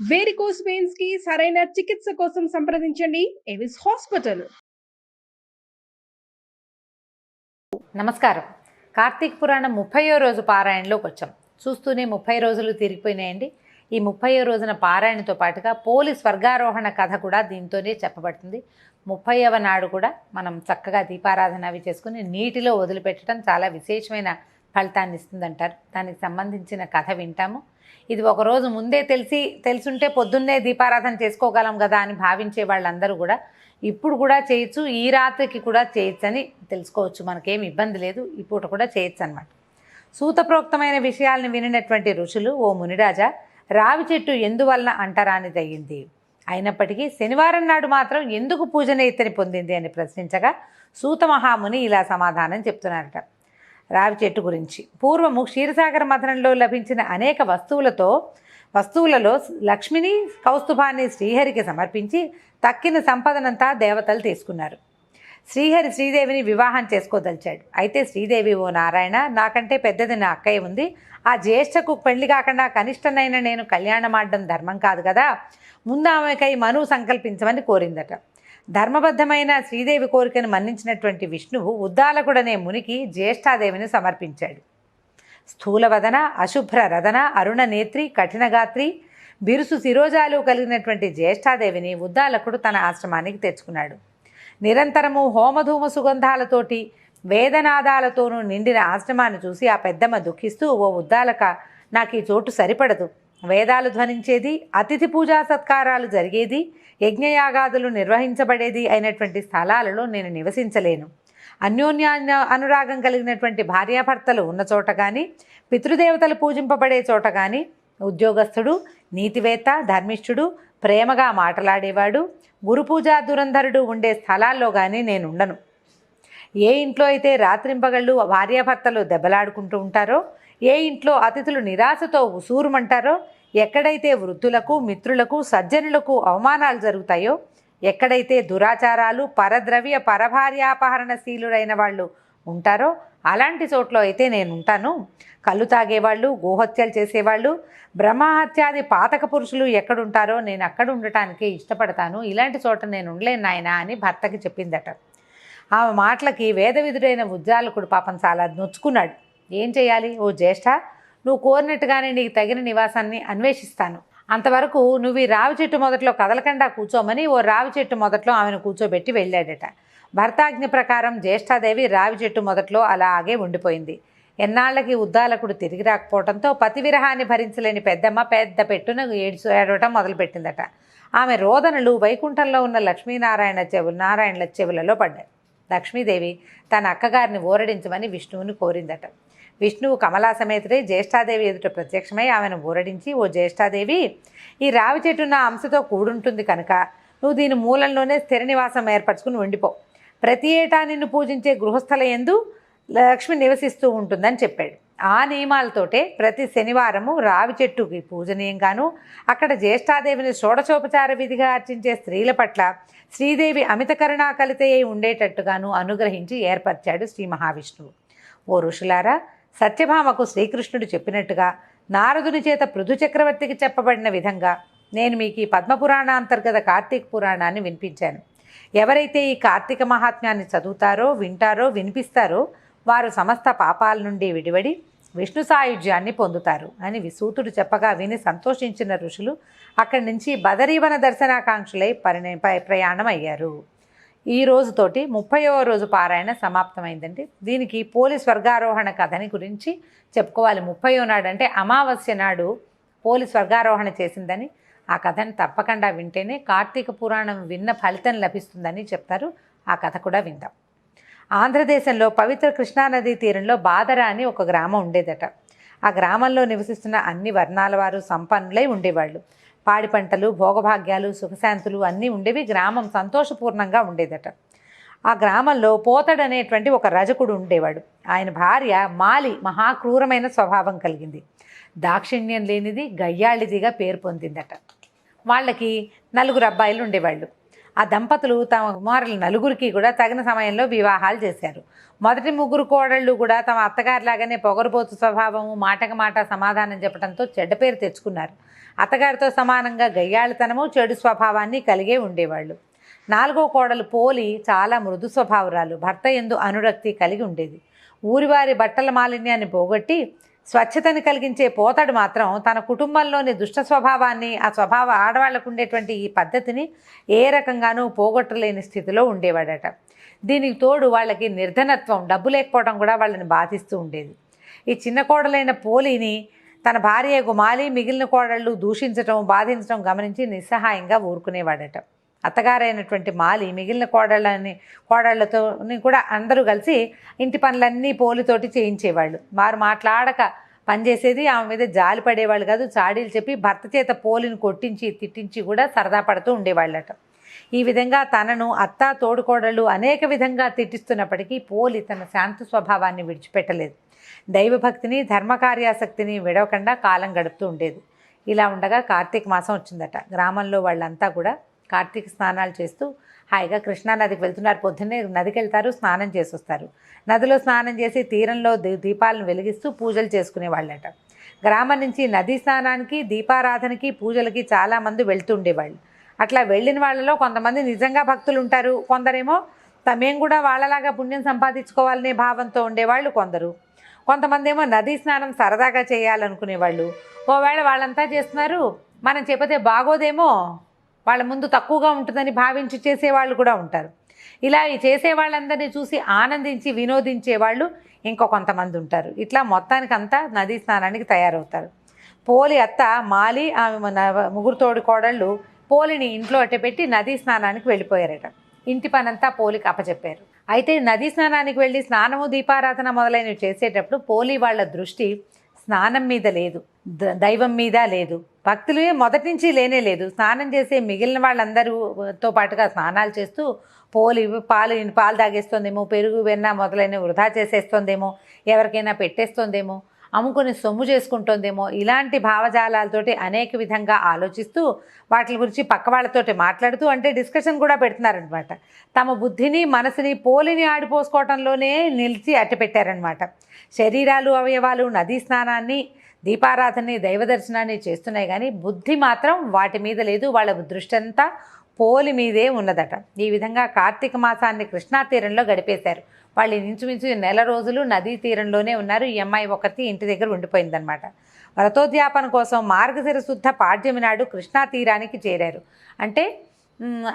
Varicose veins కి సరైన చికిత్స కోసం సంప్రదించండి ఎవిస్ హాస్పిటల్. నమస్కారం. కార్తీక పురాణం 30వ రోజు పారాయణలోకి వచ్చాం. చూస్తూనే 30 రోజులు తిరిగిపోయినాయండి. ఈ 30వ రోజున పారాయణతో పాటుగా పోలీస్ స్వర్గారోహణ కథ కూడా దీంతోనే చెప్పబడుతుంది. 30వ నాడు కూడా మనం చక్కగా దీపారాధన అవి చేసుకుని నీటిలో వదిలిపెట్టడం చాలా విశేషమైన ఫలితాన్ని ఇస్తుందంటారు. దానికి సంబంధించిన కథ వింటాము. ఇది ఒకరోజు ముందే తెలుసుంటే పొద్దున్నే దీపారాధన చేసుకోగలం కదా అని భావించే వాళ్ళందరూ కూడా ఇప్పుడు కూడా చేయొచ్చు, ఈ రాత్రికి కూడా చేయొచ్చు అని తెలుసుకోవచ్చు. మనకేం ఇబ్బంది లేదు, ఈ పూట కూడా చేయొచ్చు అనమాట. సూతప్రోక్తమైన విషయాలను వినినటువంటి ఋషులు, ఓ మునిరాజా, రావి చెట్టు ఎందువలన అంటరానిదయ్యింది, అయినప్పటికీ శనివారం నాడు మాత్రం ఎందుకు పూజనీయతని పొందింది అని ప్రశ్నించగా సూత మహాముని ఇలా సమాధానం చెప్తున్నారట. రావి చెట్టు గురించి పూర్వము క్షీరసాగర మథనంలో లభించిన అనేక వస్తువులలో లక్ష్మిని, కౌస్తుభాన్ని శ్రీహరికి సమర్పించి తక్కిన సంపదనంతా దేవతలు తీసుకున్నారు. శ్రీహరి శ్రీదేవిని వివాహం చేసుకోదలిచాడు. అయితే శ్రీదేవి, ఓ నారాయణ, నాకంటే పెద్దది నా అక్కయ్య ఉంది, ఆ జ్యేష్ఠకు పెళ్లి కాకుండా కనిష్టనైన నేను కళ్యాణమాడడం ధర్మం కాదు కదా, ముందు ఆమెకై మనువు సంకల్పించమని కోరిందట. ధర్మబద్ధమైన శ్రీదేవి కోరికను మన్నించినటువంటి విష్ణువు ఉద్దాలకుడనే మునికి జ్యేష్ఠాదేవిని సమర్పించాడు. స్థూలవదన, అశుభ్ర రదన, అరుణ నేత్రి, కఠినగాత్రి, బిరుసు శిరోజాలు కలిగినటువంటి జ్యేష్ఠాదేవిని ఉద్దాలకుడు తన ఆశ్రమానికి తెచ్చుకున్నాడు. నిరంతరము హోమధూమ సుగంధాలతోటి వేదనాదాలతోనూ నిండిన ఆశ్రమాన్ని చూసి ఆ పెద్దమ్మ దుఃఖిస్తూ, ఓ ఉద్దాలక, నాకు ఈ చోటు సరిపడదు. వేదాలు ధ్వనించేది, అతిథి పూజా సత్కారాలు జరిగేది, యజ్ఞయాగాదులు నిర్వహించబడేది అయినటువంటి స్థలాలలో నేను నివసించలేను. అన్యోన్య అనురాగం కలిగినటువంటి భార్యాభర్తలు ఉన్న చోట కానీ, పితృదేవతలు పూజింపబడే చోట కానీ, ఉద్యోగస్థుడు, నీతివేత్త, ధర్మిష్ఠుడు, ప్రేమగా మాట్లాడేవాడు, గురుపూజా దురంధరుడు ఉండే స్థలాల్లో కానీ నేనుండను. ఏ ఇంట్లో అయితే రాత్రింపగళ్ళు భార్యాభర్తలు దెబ్బలాడుకుంటూ ఉంటారో, ఏ ఇంట్లో అతిథులు నిరాశతో ఉసూరుమంటారో, ఎక్కడైతే వృద్ధులకు, మిత్రులకు, సజ్జనులకు అవమానాలు జరుగుతాయో, ఎక్కడైతే దురాచారాలు, పరద్రవ్య పరభార్యాపహరణశీలురైన వాళ్ళు ఉంటారో అలాంటి చోట్ల అయితే నేను ఉంటాను. కళ్ళు తాగేవాళ్ళు, గోహత్యలు చేసేవాళ్ళు, బ్రహ్మహత్యాది పాతక పురుషులు ఎక్కడుంటారో నేను అక్కడ ఉండటానికి ఇష్టపడతాను. ఇలాంటి చోట నేను ఉండలేను నాయనా అని భర్తకి చెప్పిందట. ఆమె మాటలకి వేదవిధుడైన ఉద్దాలకుడు పాపం చాలా నొచ్చుకున్నాడు. ఏం చేయాలి? ఓ జ్యేష్ఠ, నువ్వు కోరినట్టుగానే నీకు తగిన నివాసాన్ని అన్వేషిస్తాను. అంతవరకు నువ్వు ఈ రావి చెట్టు మొదట్లో కదలకుండా కూర్చోమని ఓ రావి చెట్టు మొదట్లో ఆమెను కూర్చోబెట్టి వెళ్ళాడట. భర్తాజ్ఞ ప్రకారం జ్యేష్ఠాదేవి రావి చెట్టు మొదట్లో అలాగే ఉండిపోయింది. ఎన్నాళ్ళకి ఉద్దాలకుడు తిరిగి రాకపోవడంతో పతివిరహాన్ని భరించలేని పెద్దమ్మ పెద్ద పెట్టున ఏడవటం మొదలుపెట్టిందట. ఆమె రోదనలు వైకుంఠంలో ఉన్న నారాయణల చెవులలో పడ్డాయి. లక్ష్మీదేవి తన అక్కగారిని ఊరడించమని విష్ణువుని కోరిందట. విష్ణువు కమలా సమేతుడై జ్యేష్ఠాదేవి ఎదుట ప్రత్యక్షమై ఆమెను ఊరడించి, ఓ జ్యేష్ఠాదేవి, ఈ రావి చెట్టు నా అంశతో కూడుంటుంది కనుక నువ్వు దీని మూలంలోనే స్థిర నివాసం ఏర్పరచుకుని ఉండిపో. ప్రతి ఏటా నిన్ను పూజించే గృహస్థల యందు లక్ష్మి నివసిస్తూ ఉంటుందని చెప్పాడు. ఆ నియమాలతోటే ప్రతి శనివారము రావి చెట్టుకి పూజనీయంగాను, అక్కడ జ్యేష్ఠాదేవిని షోడశోపచార విధిగా అర్చించే స్త్రీల పట్ల శ్రీదేవి అమిత కరుణా కలితే ఉండేటట్టుగాను అనుగ్రహించి ఏర్పరిచాడు శ్రీ మహావిష్ణువు. ఓ ఋషులారా, సత్యభామకు శ్రీకృష్ణుడు చెప్పినట్టుగా నారదుని చేత పృథు చక్రవర్తికి చెప్పబడిన విధంగా నేను మీకు ఈ పద్మపురాణాంతర్గత కార్తీక పురాణాన్ని వినిపించాను. ఎవరైతే ఈ కార్తీక మహాత్మ్యాన్ని చదువుతారో, వింటారో, వినిపిస్తారో వారు సమస్త పాపాల నుండి విడివడి విష్ణు సాయుధ్యాన్ని పొందుతారు అని విసూతుడు చెప్పగా విని సంతోషించిన ఋషులు అక్కడి నుంచి బదరీవన దర్శనాకాంక్షలై ప్రయాణం అయ్యారు. ఈ రోజుతోటి 30వ రోజు పారాయణ సమాప్తమైందండి. దీనికి పోలీస్ స్వర్గారోహణ కథని గురించి చెప్పుకోవాలి. 30వ నాడు అంటే అమావాస్య నాడు పోలీస్ స్వర్గారోహణ చేసిందని, ఆ కథని తప్పకుండా వింటేనే కార్తీక పురాణం విన్న ఫలితం లభిస్తుందని చెప్తారు. ఆ కథ కూడా విందాం. ఆంధ్రదేశంలో పవిత్ర కృష్ణానదీ తీరంలో బాదర అని ఒక గ్రామం ఉండేదట. ఆ గ్రామంలో నివసిస్తున్న అన్ని వర్ణాల వారు సంపన్నులై ఉండేవాళ్ళు. పాడి పంటలు, భోగభాగ్యాలు, సుఖశాంతులు అన్నీ ఉండేవి. గ్రామం సంతోషపూర్ణంగా ఉండేదట. ఆ గ్రామంలో పోతడనేటువంటి ఒక రజకుడు ఉండేవాడు. ఆయన భార్య మాలి మహాక్రూరమైన స్వభావం కలిగింది. దాక్షిణ్యం లేనిది, గయ్యాళిదిగా పేరు పొందిందట. వాళ్ళకి 4 అబ్బాయిలు ఉండేవాళ్ళు. ఆ దంపతులు తమ కుమారులు 4కి కూడా తగిన సమయంలో వివాహాలు చేశారు. మొదటి 3 కోడళ్ళు కూడా తమ అత్తగారిలాగానే పొగరుబోతు స్వభావము, మాటకు మాట సమాధానం చెప్పడంతో చెడ్డ పేరు తెచ్చుకున్నారు. అత్తగారితో సమానంగా గయ్యాళితనము చెడు స్వభావాన్ని కలిగే ఉండేవాళ్ళు. 4వ కోడలు పోలి చాలా మృదు స్వభావురాలు, భర్త యందు అనురక్తి కలిగి ఉండేది. ఊరివారి బట్టల మాలిన్యాన్ని పోగొట్టి స్వచ్ఛతని కలిగించే పోతడు మాత్రం తన కుటుంబంలోని దుష్ట స్వభావాన్ని, ఆ స్వభావ ఆడవాళ్లకు ఉండేటువంటి ఈ పద్ధతిని ఏ రకంగానూ పోగొట్టలేని స్థితిలో ఉండేవాడట. దీనికి తోడు వాళ్ళకి నిర్ధనత్వం, డబ్బు లేకపోవడం కూడా వాళ్ళని బాధిస్తూ ఉండేది. ఈ చిన్న కోడలైన పోలిని తన భార్య గుమాలి మిగిలిన కోడళ్ళు దూషించటం, బాధించడం గమనించి నిస్సహాయంగా ఊరుకునేవాడట. అత్తగారైనటువంటి మాలి మిగిలిన కోడళ్ళతో కూడా అందరూ కలిసి ఇంటి పనులన్నీ పోలితోటి చేయించేవాళ్ళు. వారు మాట్లాడక పనిచేసేది, ఆమె మీద జాలి పడేవాళ్ళు కాదు. చాడీలు చెప్పి భర్త చేత పోలిని కొట్టించి తిట్టించి కూడా సరదా పడుతూ ఉండేవాళ్ళట. ఈ విధంగా తనను అత్త తోడుకోడళ్ళు అనేక విధంగా తిట్టిస్తున్నప్పటికీ పోలి తన శాంత స్వభావాన్ని విడిచిపెట్టలేదు. దైవభక్తిని ధర్మకార్యాసక్తిని విడవకుండా కాలం గడుపుతూ ఉండేది. ఇలా ఉండగా కార్తీక మాసం వచ్చిందట. గ్రామంలో వాళ్ళంతా కూడా కార్తీక స్నానాలు చేస్తూ హాయిగా కృష్ణానదికి వెళ్తున్నారు. పొద్దున్నే నదికి వెళ్తారు, స్నానం చేసి వస్తారు. నదిలో స్నానం చేసి తీరంలో దీపాలను వెలిగిస్తూ పూజలు చేసుకునేవాళ్ళట. గ్రామం నుంచి నదీ స్నానానికి, దీపారాధనకి, పూజలకి చాలామంది వెళ్తూ ఉండేవాళ్ళు. అట్లా వెళ్ళిన వాళ్ళలో కొంతమంది నిజంగా భక్తులు ఉంటారు, కొందరేమో మేము కూడా వాళ్ళలాగా పుణ్యం సంపాదించుకోవాలనే భావంతో ఉండేవాళ్ళు కొంతమంది ఏమో నదీ స్నానం సరదాగా చేయాలనుకునేవాళ్ళు. ఓవేళ వాళ్ళంతా చేస్తున్నారు, మనం చెప్పితే బాగోదేమో, వాళ్ళ ముందు తక్కువగా ఉంటుందని భావించి చేసేవాళ్ళు కూడా ఉంటారు. ఇలా ఈ చేసేవాళ్ళందరినీ చూసి ఆనందించి వినోదించేవాళ్ళు ఇంకో కొంతమంది ఉంటారు. ఇట్లా మొత్తానికి అంతా నదీ స్నానానికి తయారవుతారు. పోలి అత్త మాలి, ఆమె ముగ్గురు తోడి కోడళ్ళు పోలిని ఇంట్లో అట్టపెట్టి నదీ స్నానానికి వెళ్ళిపోయారట. ఇంటి పనంతా పోలికి అప్పచెప్పారు. అయితే నదీ స్నానానికి వెళ్ళి స్నానము, దీపారాధన మొదలైనవి చేసేటప్పుడు పోలి వాళ్ళ దృష్టి స్నానం మీద లేదు, దైవం మీద లేదు, భక్తులు మొదటి నుంచి లేనే లేదు. స్నానం చేసే మిగిలిన వాళ్ళందరితో పాటుగా స్నానాలు చేస్తూ పోలి పాలు తాగేస్తుందేమో, పెరుగు వెన్న మొదలైనవి వృధా చేసేస్తుందేమో, ఎవరికైనా పెట్టేస్తుందేమో, అమ్ముకొని సొమ్ము చేసుకుంటుందేమో, ఇలాంటి భావజాలాలతోటి అనేక విధంగా ఆలోచిస్తూ వాటి గురించి పక్క వాళ్ళతోటి మాట్లాడుతూ, అంటే డిస్కషన్ కూడా పెడుతున్నారనమాట. తమ బుద్ధిని మనసుని పోలిని ఆడిపోసుకోవటంలోనే నిలిచి అట్టపెట్టారనమాట. శరీరాలు అవయవాలు నదీ స్నానాన్ని, దీపారాధనని, దైవ దర్శనాన్ని చేస్తున్నాయి, కానీ బుద్ధి మాత్రం వాటి మీద లేదు. వాళ్ళ దృష్టి అంతా పోలి మీదే ఉన్నదట. ఈ విధంగా కార్తీక మాసాన్ని కృష్ణా తీరంలో గడిపేశారు. వాళ్ళు ఇంచుమించు నెల రోజులు నదీ తీరంలోనే ఉన్నారు. ఈ అమ్మాయి ఒకటి ఇంటి దగ్గర ఉండిపోయిందనమాట. వ్రతోద్యాపన కోసం మార్గశిర శుద్ధ పాడ్యమి నాడు కృష్ణా తీరానికి చేరారు. అంటే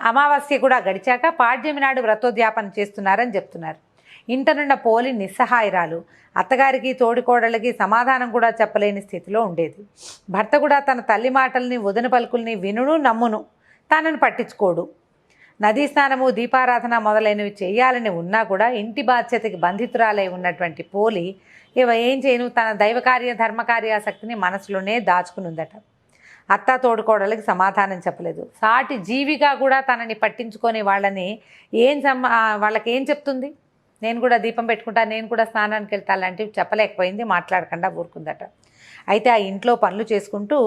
అమావాస్య కూడా గడిచాక పాడ్యమి నాడు వ్రతోద్యాపన చేస్తున్నారని చెప్తున్నారు. ఇంటనున్న పోలి నిస్సహాయరాలు, అత్తగారికి తోడికోడళ్ళకి సమాధానం కూడా చెప్పలేని స్థితిలో ఉండేది. భర్త కూడా తన తల్లి మాటల్ని, వదిన పలుకుల్ని వినును నమ్మును, తనను పట్టించుకోడు. నదీ స్నానము, దీపారాధన మొదలైనవి చేయాలని ఉన్నా కూడా ఇంటి బాధ్యతకి బంధితురాలై ఉన్నటువంటి పోలి ఏం చేయను, తన దైవకార్య ధర్మకార్యాసక్తిని మనసులోనే దాచుకునుందట. అత్త తోడుకోడలకి సమాధానం చెప్పలేదు. సాటి జీవిగా కూడా తనని పట్టించుకొని వాళ్ళకి ఏం చెప్తుంది? నేను కూడా దీపం పెట్టుకుంటా, నేను కూడా స్నానానికి వెళ్తా లాంటివి చెప్పలేకపోయింది, మాట్లాడకుండా ఊరుకుందట. అయితే ఆ ఇంట్లో పనులు చేసుకుంటూ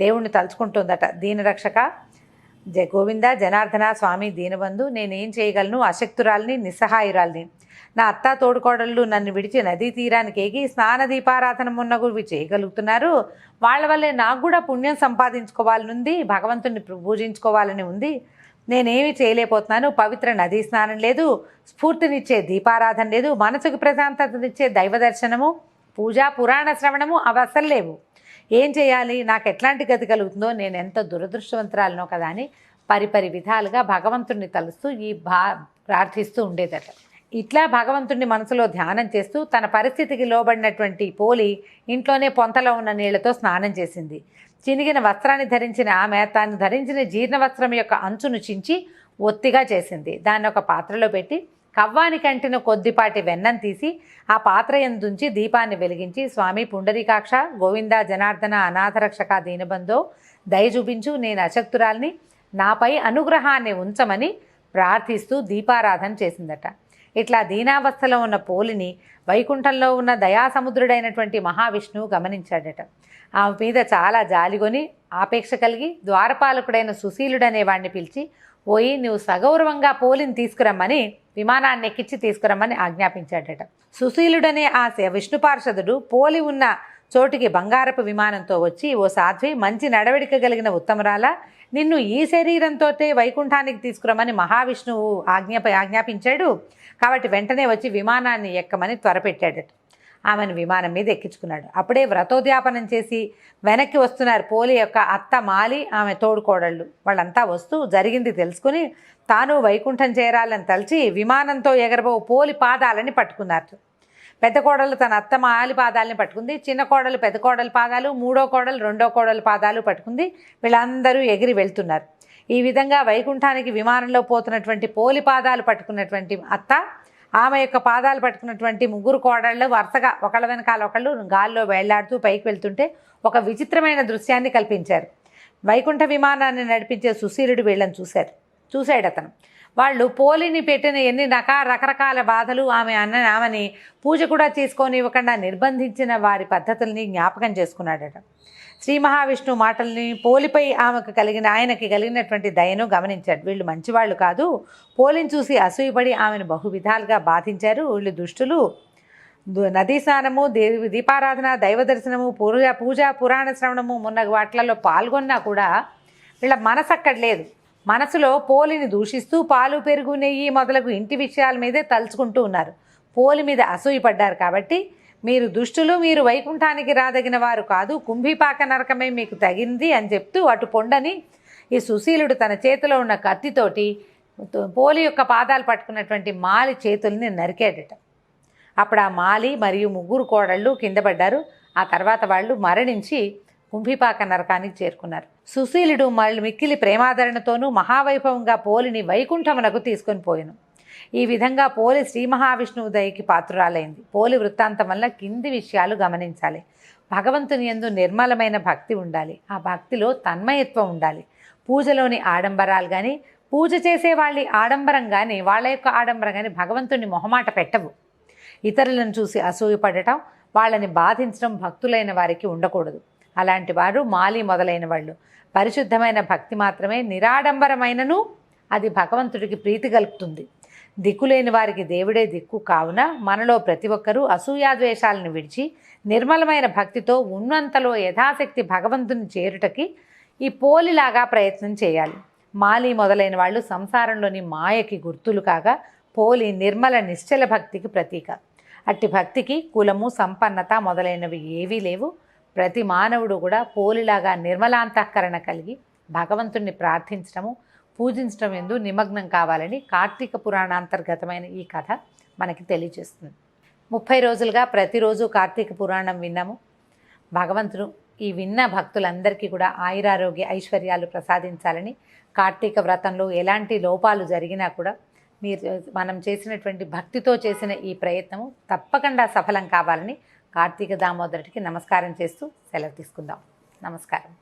దేవుణ్ణి తలుచుకుంటుందట. దీనరక్షక గోవింద జనార్దన స్వామి దీనబంధు, నేనేం చేయగలను? అశక్తురాల్ని, నిస్సహాయురాల్ని. నా అత్త తోడుకోడళ్ళు నన్ను విడిచి నదీ తీరానికి ఏగి స్నాన దీపారాధన మున్నగువి చేయగలుగుతున్నారు. వాళ్ళ వల్లే నాకు కూడా పుణ్యం సంపాదించుకోవాలని ఉంది, భగవంతుని పూజించుకోవాలని ఉంది. నేనేమి చేయలేకపోతున్నాను. పవిత్ర నదీ స్నానం లేదు, స్ఫూర్తినిచ్చే దీపారాధన లేదు, మనసుకు ప్రశాంతతనిచ్చే దైవ దర్శనము, పూజ, పురాణ శ్రవణము అవి అసలు లేవు. ఏం చేయాలి? నాకు ఎట్లాంటి గతి కలుగుతుందో, నేను ఎంత దురదృష్టవంతురాలనో కదా అని పరిపరి విధాలుగా భగవంతుడిని తలుస్తూ ప్రార్థిస్తూ ఉండేదట. ఇట్లా భగవంతుడిని మనసులో ధ్యానం చేస్తూ తన పరిస్థితికి లోబడినటువంటి పోలి ఇంట్లోనే పొంతలో ఉన్న నీళ్లతో స్నానం చేసింది. చినిగిన వస్త్రాన్ని ధరించిన ఆమె తాను ధరించిన జీర్ణ వస్త్రం యొక్క అంచును చించి ఒత్తిగా చేసింది. దాన్ని ఒక పాత్రలో పెట్టి కవ్వానికి అంటిన కొద్దిపాటి వెన్నం తీసి ఆ పాత్ర యందుంచి దీపాన్ని వెలిగించి, స్వామి పుండరీకాక్ష గోవింద జనార్దన అనాథరక్షక దీనబంధో దయ చూపించు, నేను అశక్తురాల్ని, నాపై అనుగ్రహాన్ని ఉంచమని ప్రార్థిస్తూ దీపారాధన చేసిందట. ఇట్లా దీనావస్థలో ఉన్న పోలిని వైకుంఠంలో ఉన్న దయాసముద్రుడైనటువంటి మహావిష్ణువు గమనించాడట. ఆమె మీద చాలా జాలిగొని ఆపేక్ష కలిగి ద్వారపాలకుడైన సుశీలుడనే వాడిని పిలిచి, పోయి నువ్వు సగౌరవంగా పోలిని తీసుకురమ్మని విమానాన్ని ఎక్కించి తీసుకురమ్మని ఆజ్ఞాపించాడట. సుశీలుడనే ఆ విష్ణు పార్షదుడు పోలి ఉన్న చోటికి బంగారపు విమానంతో వచ్చి, ఓ సాధ్వి, మంచి నడవడిక కలిగిన ఉత్తమరాల, నిన్ను ఈ శరీరంతోటే వైకుంఠానికి తీసుకురమ్మని మహావిష్ణువు ఆజ్ఞాపించాడు. కాబట్టి వెంటనే వచ్చి విమానాన్ని ఎక్కమని త్వరపెట్టాడట. ఆమెను విమానం మీద ఎక్కించుకున్నాడు. అప్పుడే వ్రతోద్యాపనం చేసి వెనక్కి వస్తున్నారు పోలి యొక్క అత్త మాలి, ఆమె తోడుకోడళ్ళు. వాళ్ళంతా వస్తూ జరిగింది తెలుసుకుని తాను వైకుంఠం చేరాలని తలచి విమానంతో ఎగరబో పోలి పాదాలని పట్టుకున్నారు. పెద్ద కోడలు తన అత్త మాలి పాదాలని పట్టుకుంది. చిన్న కోడలు పెద్ద కోడలి పాదాలు, మూడో కోడలు రెండో కోడలి పాదాలు పట్టుకుంది. వీళ్ళందరూ ఎగిరి వెళ్తున్నారు. ఈ విధంగా వైకుంఠానికి విమానంలో పోతున్నటువంటి పోలి పాదాలు పట్టుకున్నటువంటి అత్త, ఆమె యొక్క పాదాలు పట్టుకున్నటువంటి ముగ్గురు కోడళ్ళు వరుసగా ఒకళ్ళ వెనకాల ఒకళ్ళు గాల్లో వేళ్లాడుతూ పైకి వెళ్తుంటే ఒక విచిత్రమైన దృశ్యాన్ని కల్పించారు. వైకుంఠ విమానాన్ని నడిపించే సుశీలుడు వీళ్ళని చూశాడు అతను. వాళ్ళు పోలిని పెట్టిన ఎన్ని రకరకాల బాధలు, ఆమెని పూజ కూడా చేసుకోనివ్వకుండా నిర్బంధించిన వారి పద్ధతుల్ని జ్ఞాపకం చేసుకున్నాడట. శ్రీ మహావిష్ణువు మాటల్ని, పోలిపై ఆయనకి కలిగినటువంటి దయను గమనించాడు. వీళ్ళు మంచివాళ్ళు కాదు, పోలిని చూసి అసూయపడి ఆమెను బహువిధాలుగా బాధించారు. వీళ్ళు దుష్టులు. నదీ స్నానము, దీపారాధన, దైవ దర్శనము, పూజ, పురాణ శ్రవణము మొన్న వాటిలలో పాల్గొన్నా కూడా వీళ్ళ మనసు అక్కడ లేదు. మనసులో పోలిని దూషిస్తూ పాలు, పెరుగు, నెయ్యి మొదలగు ఇంటి విషయాల మీదే తలుచుకుంటూ ఉన్నారు. పోలి మీద అసూయపడ్డారు. కాబట్టి మీరు దుష్టులు, మీరు వైకుంఠానికి రాదగిన వారు కాదు, కుంభీపాక నరకమే మీకు తగింది అని చెప్తూ అటు పొండని ఈ సుశీలుడు తన చేతిలో ఉన్న కత్తితోటి పోలి యొక్క పాదాలు పట్టుకున్నటువంటి మాలి చేతుల్ని నరికాడట. అప్పుడు ఆ మాలి మరియు ముగ్గురు కోడళ్ళు కింద పడ్డారు. ఆ తర్వాత వాళ్ళు మరణించి కుంభీపాక నరకానికి చేరుకున్నారు. సుశీలుడు మిక్కిలి ప్రేమాదరణతోనూ మహావైభవంగా పోలిని వైకుంఠమునకు తీసుకొని పోయాను. ఈ విధంగా పోలి శ్రీ మహావిష్ణువు దయకి పాత్రురాలైంది. పోలి వృత్తాంతం వల్ల కింది విషయాలు గమనించాలి. భగవంతుని యందు నిర్మలమైన భక్తి ఉండాలి. ఆ భక్తిలో తన్మయత్వం ఉండాలి. పూజలోని ఆడంబరాలు కానీ, పూజ చేసే వాళ్ళ ఆడంబరం కానీ, వాళ్ళ యొక్క ఆడంబరం కానీ భగవంతుని మొహమాట పెట్టవు. ఇతరులను చూసి అసూయపడటం, వాళ్ళని బాధించడం భక్తులైన వారికి ఉండకూడదు. అలాంటి వారు మాలి మొదలైన వాళ్ళు. పరిశుద్ధమైన భక్తి మాత్రమే నిరాడంబరమైనను అది భగవంతుడికి ప్రీతి కలుపుతుంది. దిక్కులేని వారికి దేవుడే దిక్కు. కావున మనలో ప్రతి ఒక్కరూ అసూయాద్వేషాలను విడిచి నిర్మలమైన భక్తితో ఉన్నంతలో యథాశక్తి భగవంతుని చేరుటకి ఈ పోలిలాగా ప్రయత్నం చేయాలి. మాలి మొదలైన వాళ్ళు సంసారంలోని మాయకి గుర్తులు కాగా, పోలి నిర్మల నిశ్చల భక్తికి ప్రతీక. అట్టి భక్తికి కులము, సంపన్నత మొదలైనవి ఏవీ లేవు. ప్రతి మానవుడు కూడా పోలిలాగా నిర్మలాంతఃకరణ కలిగి భగవంతుణ్ణి ప్రార్థించడము, పూజించడం ఎందు నిమగ్నం కావాలని కార్తీక పురాణాంతర్గతమైన ఈ కథ మనకి తెలియజేస్తుంది. 30 రోజులుగా ప్రతిరోజు కార్తీక పురాణం విన్నాము. భగవంతుడు ఈ విన్న భక్తులందరికీ కూడా ఆయురారోగ్య ఐశ్వర్యాలు ప్రసాదించాలని, కార్తీక వ్రతంలో ఎలాంటి లోపాలు జరిగినా కూడా మనం చేసినటువంటి భక్తితో చేసిన ఈ ప్రయత్నము తప్పకుండా సఫలం కావాలని కార్తీక దామోదరుడికి నమస్కారం చేస్తూ సెలవు తీసుకుందాం. నమస్కారం.